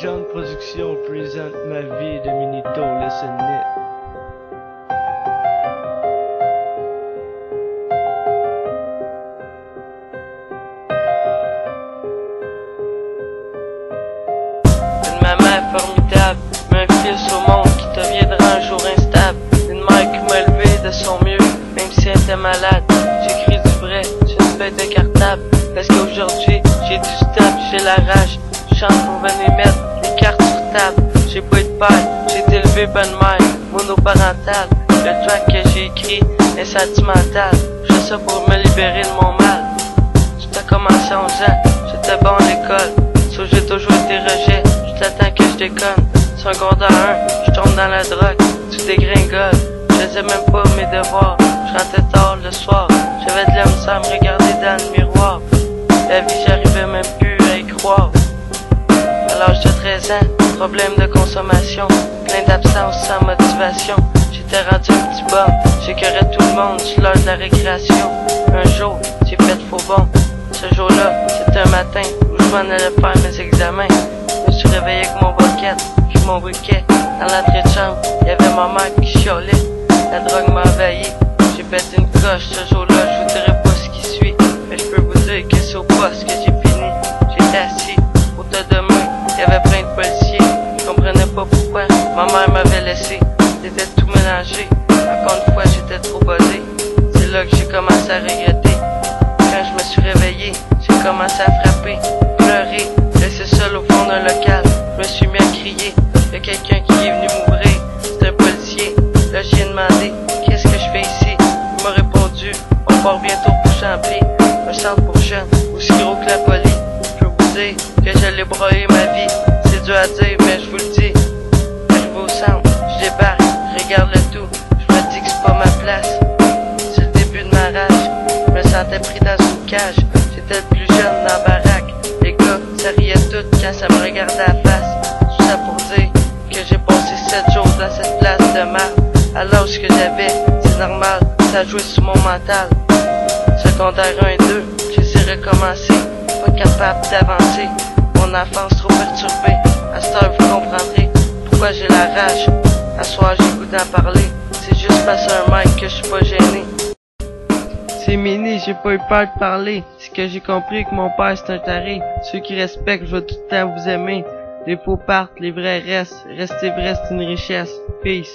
Jeune Production présente ma vie de Minito, listen it. Une maman formidable, mais un fils au monde qui deviendra un jour instable. Une mère qui m'a élevé de son mieux, même si elle était malade. J'écris du vrai sur une feuille de cartable, parce qu'aujourd'hui j'ai du stop, j'ai la rage. Je chante pour venir mettre les cartes sur table. J'ai pas eu de père, j'ai été élevé par une mère monoparentale. Le track que j'ai écrit est sentimental. Je fais ça pour me libérer de mon mal. Tout a commencé à 11 ans, j'étais bon à l'école, sauf j'ai toujours été rejet. J'attends que je déconne. Secondaire 1, je tombe dans la drogue, tout dégringole. Je faisais même pas mes devoirs, je rentrais tard le soir. J'avais de la misère à me regarder dans le miroir. La vie, j'arrivais même plus à y croire. À l'âge de 13 ans, problème de consommation, plein d'absence sans motivation. J'étais rendu un petit bum, j'écœurais tout le monde sur l'heure de la récréation. Un jour, j'ai fait faux bon. Ce jour-là, c'était un matin où je m'en allais faire mes examens. Je me suis réveillé avec mon boquette, puis mon briquet. Dans l'entrée de chambre, il y avait ma mère qui chiolait. La drogue m'a envahi, j'ai pété une coche. Ce jour-là, je vous dirai pas ce qui suit, mais je peux vous dire que c'est au poste que j'ai fini. J'étais assis, au tas de main, il y avait plein de policiers. Je comprenais pas pourquoi ma mère m'avait laissé. C'était tout mélangé, encore une fois j'étais trop buzzé. C'est là que j'ai commencé à regretter. Quand je me suis réveillé, j'ai commencé à frapper, pleurer, laissé seul au fond d'un local. Je me suis mis à crier, il y a quelqu'un qui est venu m'ouvrir, c'est un policier. Là j'ai demandé, qu'est-ce que je fais ici? Il m'a répondu, on part bientôt pour Chambly, un centre pour jeunes, aussi gros que la police. Je peux vous dire que j'allais broyer ma vie, c'est dur à dire mais je vous le dis. J'arrive au centre, je débarque, je regarde le tout, je me dis que c'est pas ma place. C'est le début de ma rage, je me sentais pris dans une cage. J'étais le plus jeune dans la baraque, les gars ça riait tout quand ça me regardait à la face. Tout ça pour dire que j'ai passé 7 jours dans cette place de merde. À l'âge que j'avais, c'est normal, ça jouait sur mon mental. Secondaire 1 et 2, j'essaie de recommencer, pas capable d'avancer. Mon enfance trop perturbée, à cette heure vous comprendrez pourquoi j'ai la rage. À soir j'ai le goût d'en parler, c'est juste parce un mec que je suis pas gêné. C'est Mini, j'ai pas eu peur de parler. C'est que j'ai compris que mon père c'est un taré. Ceux qui respectent, je vais tout le temps vous aimer. Les faux partent, les vrais restent. Rester vrai c'est une richesse. Peace.